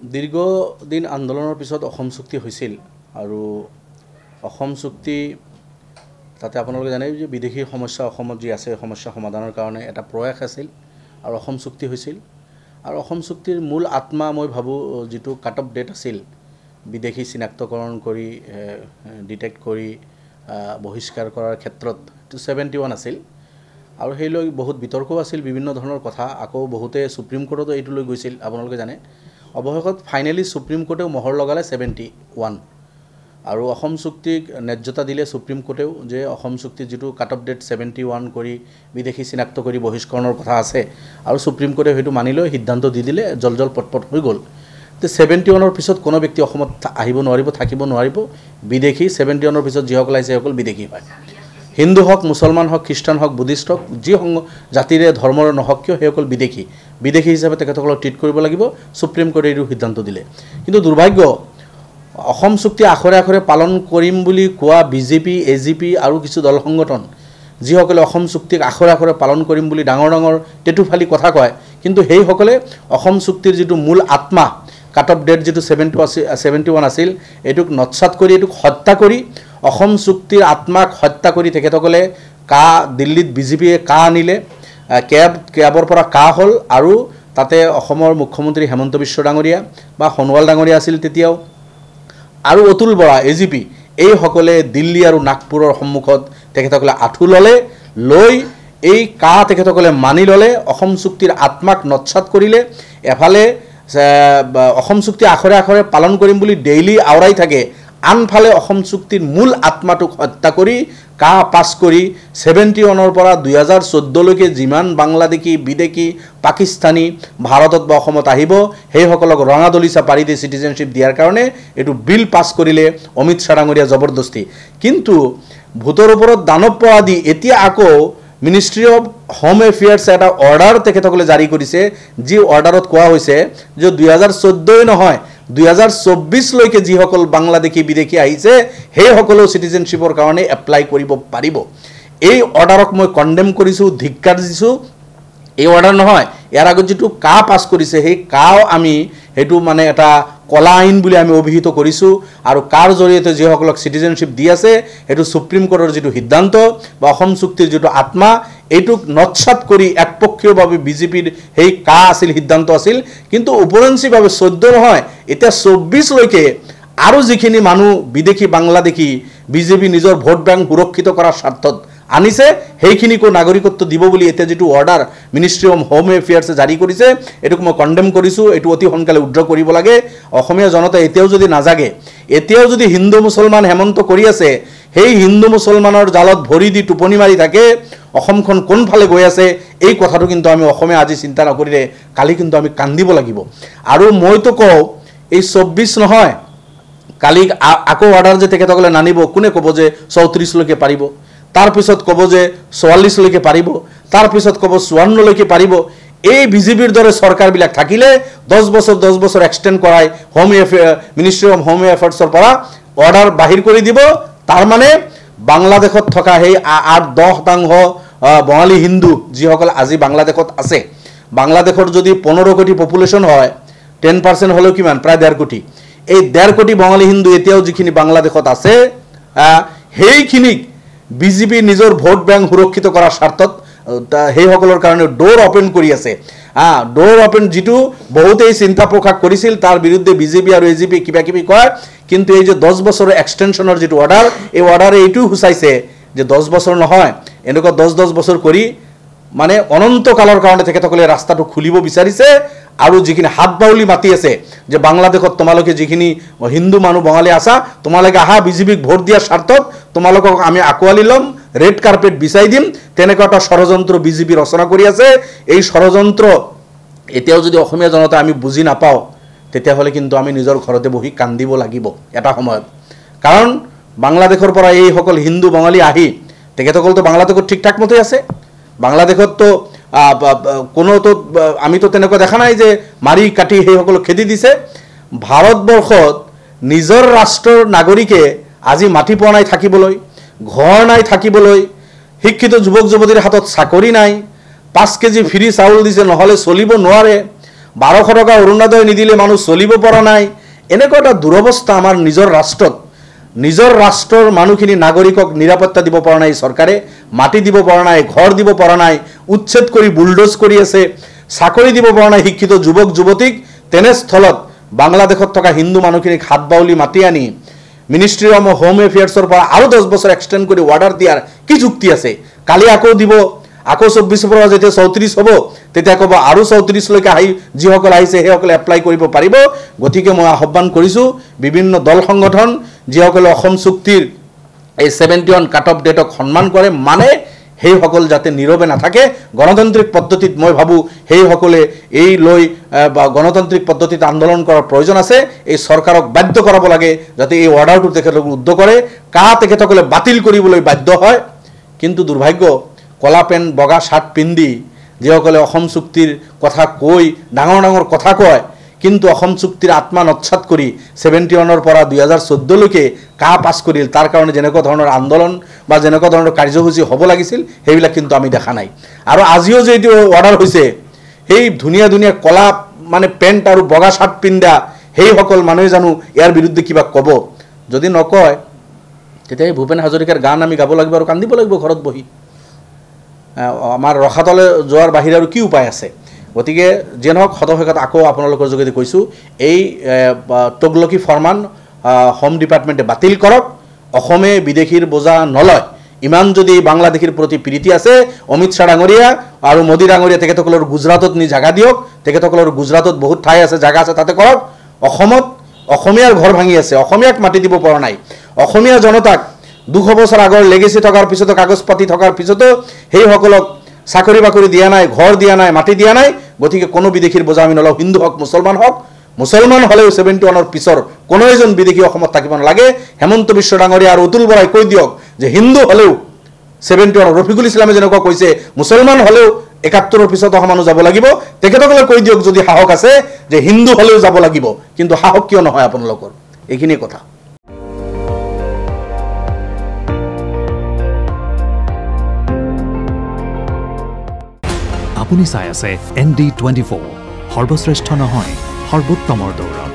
দীৰ্ঘদিন আন্দোলনৰ পিছত অসম চুক্তি হৈছিল আৰু অসম চুক্তি তাতে আপোনালোকে জানে যে বিদেশী সমস্যা অসমত যি আছে সমস্যা সমাধানৰ কাৰণে এটা প্ৰয়াস আছিল আৰু অসম চুক্তি হৈছিল আৰু অসম চুক্তিৰ মূল আত্মা মই ভাবো যেটো কাট অফ ডেট আছিল বিদেশী চিনাক্তকৰণ কৰি ডিটেক্ট কৰি বহিষ্কাৰ কৰাৰ ক্ষেত্ৰত 71 আছিল আৰু হেই লৈ বহুত বিতৰ্ক আছিল বিভিন্ন ধৰণৰ কথা আকৌ বহুতে সুপ্ৰিম কোৰ্টতো এইটো লৈ গৈছিল আপোনালোকে জানে অৱশেষত ফাইনালি সুপ্ৰিম কোৰ্টেও মহৰ লগালে 71 আৰু অসম চুক্তিক ন্যায্যতা দিলে সুপ্ৰিম কোৰ্টেও যে অসম চুক্তি যেটো কাট অফ ডেট 71 কৰি বিদেশী চিনাক্ত কৰি বহিষ্কৰণৰ কথা আছে আৰু সুপ্ৰিম কোৰ্টে হেতু মানি লৈ সিদ্ধান্ত দি দিলে জলজল পটপট হৈ গল তে 71 ৰ পিছত কোনো ব্যক্তি অসমত আহিব নোৱাৰিব থাকিব নোৱাৰিব বিদেশী 71 ৰ পিছত যিসকল আছে সকল বিদেশী হয় হিন্দু হক মুছলমান হক খ্ৰীষ্টান হক বুদ্ধিষ্ট হক যি জাতিৰে ধৰ্মৰ নহক কিয় হেসকল বিদেশী হিচাপে তেখেতসকলক ট্ৰিট কৰিব লাগিব সুপ্ৰিম কোৰ্টে এই সিদ্ধান্ত দিলে কিন্তু দুৰ্ভাগ্য অসম চুক্তি আখৰে আখৰে পালন কৰিম বুলি কোৱা বিজেপি এজিপি আৰু কিছু দল সংগঠন যিসকলে অসম চুক্তিক আখৰে আখৰে পালন কৰিম বুলি ডাঙৰ ডাঙৰ টেটুফালি কথা কয় কিন্তু হেই সকলে অসম চুক্তিৰ যেটো মূল আত্মা কাট অফ ডেট যেটো 71 আছিল এটুক নৎসাত কৰি এটুক হত্যা কৰি অসম চুক্তিৰ আত্মাক হত্যা কৰি তেখেতসকলে কা দিল্লীত বিজেপিয়ে কা আনিলে কেবৰ পৰা কা হল আৰু তাতে অসমৰ মুখ্যমন্ত্ৰী হেমন্ত বিশ্ব ডাঙৰীয়া বা হনৱাল ডাঙৰীয়া আছিল তেতিয়াও আৰু অতুল বৰা এজিপি এই সকলে দিল্লী আৰু নাগপুৰৰ সন্মুখত তেখেতসকলে আঠু ললে লৈ এই কা তেখেতসকলে মানি ললে অসম চুক্তিৰ আত্মাক নৎসাত কৰিলে এফালে অসম চুক্তি আখৰে আখৰে পালন কৰিম বুলি ডেইলি আওৰাই থাকে আনফালে অসম চুক্তিৰ মূল আত্মাটোক হত্যা কৰি কা পাছ কৰি 71 ৰ পৰা 2014 লৈকে যিমান বাংলাদেশী বিদেশী পাকিস্তানী ভাৰতত বা অসমত আহিব সেই সকলক ৰঙা দলিচা পাৰি দি সিটিজেনশিপ দিয়াৰ কাৰণে এটো বিল পাছ কৰিলে অমিত শাহ ডাঙৰীয়া জবৰদস্তি কিন্তু ভোটৰ ওপৰত দানৱ পোৱা দি এতিয়া আকৌ মিনিষ্ট্ৰি অফ হোম এফেয়াৰ্স এটা অৰ্ডাৰ তেখেতসকলে জাৰি কৰিছে যি অৰ্ডাৰত কোৱা হৈছে যে 2014 নহয় 2024 লৈকে যি সকল বাংলাদেশী বিদেশী আহিছে সেই সকলো সিটিজেনশিপৰ কাৰণে এপ্লাই কৰিব পাৰিব এই অৰ্ডাৰক মই কন্ডেম কৰিছো ধিক্কাৰ দিছো এই অৰ্ডাৰ নহয় ইয়াৰ আগত যেটো কা পাছ কৰিছে সেই কাও আমি হেতু মানে এটা কলা আইন বুলি আমি অভিহিত কৰিছো আৰু কাৰ জৰিয়তে যি সকলক সিটিজেনশিপ দি আছে হেতু সুপ্ৰিম কোৰ্টৰ যেটো সিদ্ধান্ত বা অসম চুক্তিৰ যেটো আত্মা এইটুক নৎসাত কৰি একপক্ষীয়ভাৱে বিজেপিৰ হেই কা আছিল সিদ্ধান্ত আছিল কিন্তু উপৰঞ্চিভাৱে 14 নহয় এতিয়া 24 লৈকে আৰু যিখিনি মানুহ বিদেশী বাংলাদেশী বিজেপি নিজৰ ভোট বেংক সুৰক্ষিত কৰাৰ স্বাৰ্থত আনিছে হেইখিনিকো নাগৰিকত্ব দিব বুলি এতিয়া যেটো অৰ্ডাৰ মিনিষ্ট্ৰি অফ হোম এফেয়াৰ্সে জাৰি কৰিছে এটুক মই কন্ডেম কৰিছো এটো অতি সোনকালে উদ্ৰ কৰিব লাগে অসমীয়া জনতা এতিয়াও যদি নাজাগে এতিয়াও যদি হিন্দু মুছলমান হেমন্ত কৰি আছে হেই হিন্দু মুছলমানৰ জালত ভৰি দি টোপনি মাৰি থাকে অসমখন কোনফালে গৈ আছে এই কথাটো কিন্তু আমি অসমে আজি চিন্তা নকৰিলে কালি কিন্তু আমি কান্দিব লাগিব আৰু মইতো কও এই 24 নহয় কালি আকৌ অৰ্ডাৰ যে তেখেতসকলে নানিব কোনে ক'ব যে 34 লৈকে পাৰিব তাৰ পিছত ক'ব যে 44 লৈকে পাৰিব তাৰ পিছত ক'ব 54 লৈকে পাৰিব এই বিজেপিৰ দৰে সৰকাৰ বিলাক থাকিলে 10 বছৰ এক্সটেন্ড কৰাই হোম মিনিষ্ট্ৰি অফ হোম এফেয়াৰ্সৰ পৰা অৰ্ডাৰ বাহিৰ কৰি দিব তাৰ মানে বাংলাদেশত থকা হেই 8-10% বঙালী হিন্দু যিসকল আজি বাংলাদেশত আছে বাংলাদেশৰ যদি 15 কোটি পপুলেশন হয় 10% হলো কিমান প্ৰায় 1.5 কোটি এই 1.5 কোটি বঙালী হিন্দু এতিয়াও যিখিনি বাংলাদেশত আছে হেইখিনি বিজেপি নিজৰ ভোট বেংক সুৰক্ষিত কৰাৰ স্বাৰ্থত হেই সকলৰ কাৰণে ডোৰ ওপেন কৰি আছে ডোৰ ওপেন যেটো বহুতেই চিন্তা প্ৰকাশ কৰিছিল তাৰ বিৰুদ্ধে বিজেপি আৰু এজিপি কিবা কিবি কয় কিন্তু এই যে 10 বছৰৰ এক্সটেনশনৰ যেটো অৰ্ডাৰ এই অৰ্ডাৰে এইটো হুচাইছে যে 10 বছৰ নহয় এনেকুৱা 10 বছৰ কৰি মানে অনন্ত কালৰ কাৰণে তেখেতসকলে ৰাস্তাটো খুলিব বিচাৰিছে আৰু যিখিনি হাত বাউলি মাতি আছে যে বাংলাদেশত তোমালোকে যিখিনি হিন্দু মানুহ বঙালী আছা তোমালোকে আহা বিজেপিক ভোট দিয়াৰ স্বাৰ্থত তোমালোকক আমি আকোৱালি লম ৰেড কাৰ্পেট বিছাই দিম তেনেকুৱা এটা ষড়যন্ত্ৰ বিজেপি ৰচনা কৰি আছে এই ষড়যন্ত্ৰ এতিয়াও যদি অসমীয়া জনতা আমি বুজি নাপাও তেতিয়া হলে কিন্তু আমি নিজৰ ঘৰতে বহি কান্দিব লাগিব এটা সময়ত কাৰণ বাংলাদেশৰ পৰা এই সকল হিন্দু বঙালী আহি তেখেতসকল তো বাংলাদেশত ঠিকঠাক মতে আছে বাংলাদেশত তো কোনো তো আমি তো তেনেকুৱা দেখা নাই যে মাৰি কাটি হেই সকল খেদি দিছে ভাৰতবৰ্ষত নিজৰ ৰাষ্ট্ৰৰ নাগৰিকে আজি মাটি পোৱা নাই থাকিবলৈ ঘৰ নাই থাকিবলৈ শিক্ষিত যুৱক যুৱতীৰ হাতত চাকৰি নাই 5 কেজি ফ্ৰী চাউল দিছে নহলে চলিব নোৱাৰে 1200 টকা অৰুণোদয় নিদিলে মানুহ চলিব পৰা নাই এনেকুৱা এটা দুৰৱস্থা আমাৰ নিজৰ ৰাষ্ট্ৰৰ মানুহখিনি নাগৰিকক নিৰাপত্তা দিব পৰা নাই চৰকাৰে মাটি দিব পৰা নাই ঘৰ দিব পৰা নাই উচ্ছেদ কৰি বুলডোজ কৰি আছে চাকৰি দিব পৰা নাই শিক্ষিত যুৱক যুৱতীক তেনেস্থলত বাংলাদেশত থকা হিন্দু মানুহখিনিক হাত বাউলি মাতি আনি মিনিষ্ট্ৰি অফ হোম এফেয়াৰ্ছৰ পৰা আৰু 10 বছৰ এক্সটেণ্ড কৰি অৰ্ডাৰ দিয়াৰ কি যুক্তি আছে কালি আকৌ দিব আকৌ 24 পৰা যেতিয়া 34 হ'ব তেতিয়া ক'ব আৰু 34 লৈকে আহি যিসকল আহিছে সেইসকলে এপ্লাই কৰিব পাৰিব গতিকে মই আহ্বান কৰিছো বিভিন্ন দল সংগঠন যিসকলে অসম চুক্তিৰ এই 71 কাট অফ ডেটক সন্মান কৰে মানে সেইসকল যাতে নীৰৱে নাথাকে গণতান্ত্ৰিক পদ্ধতিত মই ভাবো সেইসকলে এই লৈ গণতান্ত্ৰিক পদ্ধতিত আন্দোলন কৰাৰ প্ৰয়োজন আছে এই চৰকাৰক বাধ্য কৰাব লাগে যাতে এই অৰ্ডাৰটো তেখেতলোকে উদ্ধ কৰে তেখেতসকলে বাতিল কৰিবলৈ বাধ্য হয় কিন্তু দুৰ্ভাগ্য কলা পেন বগা শাৰ্ট পিন্ধি যিসকলে অসম চুক্তিৰ কথা কৈ ডাঙৰ কথা কয় কিন্তু অসম চুক্তিৰ আত্মা নচ্ছাত কৰি 71 পৰা 2014 লৈকে পাছ কৰিল তাৰ কাৰণে যেনেকুৱা ধৰণৰ আন্দোলন বা যেনেকুৱা ধৰণৰ কাৰ্যসূচী হ'ব লাগিছিল সেইবিলাক কিন্তু আমি দেখা নাই আৰু আজিও যে এইটো অৰ্ডাৰ হৈছে সেই ধুনীয়া কলা মানে পেন্ট আৰু বগা শাৰ্ট পিন্ধা সেইসকল মানুহে জানো ইয়াৰ বিৰুদ্ধে কিবা ক'ব যদি নকয় তেতিয়া ভূপেন হাজৰিকাৰ গান আমি গাব লাগিব আৰু কান্দিব লাগিব ঘৰত বহি আমাৰ ৰখাতলে যোৱাৰ বাহিৰে আৰু কি উপায় আছে গতিকে যেনক হতভাগত আকৌ আপোনালোকৰ যোগেদি কৈছো এই তগলকি ফৰমান হোম ডিপাৰ্টমেণ্টে বাতিল কৰক অসমে বিদেশীৰ বোজা নলয় ইমান যদি বাংলাদেশীৰ প্ৰতি প্ৰীতি আছে অমিত শাহ ডাঙৰীয়া আৰু মোদী ডাঙৰীয়া তেখেতসকলৰ গুজৰাটত নি জাগা দিয়ক তেখেতসকলৰ গুজৰাটত বহুত ঠাই আছে জাগা আছে তাতে কৰক অসমত অসমীয়াৰ ঘৰ ভাঙি আছে অসমীয়াক মাটি দিব পৰা নাই অসমীয়া জনতাক 200 বছৰ আগৰ লেগেসি থকাৰ পিছত কাগজ পাতি থকাৰ পিছত সেইসকলক চাকৰি বাকৰি দিয়া নাই ঘৰ দিয়া নাই মাটি দিয়া নাই গতিকে কোনো বিদেশীৰ বোজা আমি নলওঁ হিন্দু হক মুছলমান হলেও 71 পিছৰ কোনো এজন বিদেশী অসমত থাকিব নালাগে হেমন্ত বিশ্ব ডাঙৰীয়া আৰু অতুল বৰাই কৈ দিয়ক যে হিন্দু হলেও 71 ৰফিকুল ইছলামে যেনেকুৱা কৈছে মুছলমান হলেও 71 পিছত মানুহ যাব লাগিব তেখেতসকলে কৈ দিয়ক যদি সাহস আছে যে হিন্দু হলেও যাব লাগিব কিন্তু সাহস কিয় নহয় আপোনালোকৰ এইখিনি কথা আপুনি চাই আছে ND24 সৰ্বশ্ৰেষ্ঠ নহয় সৰ্বোত্তমৰ দৌৰত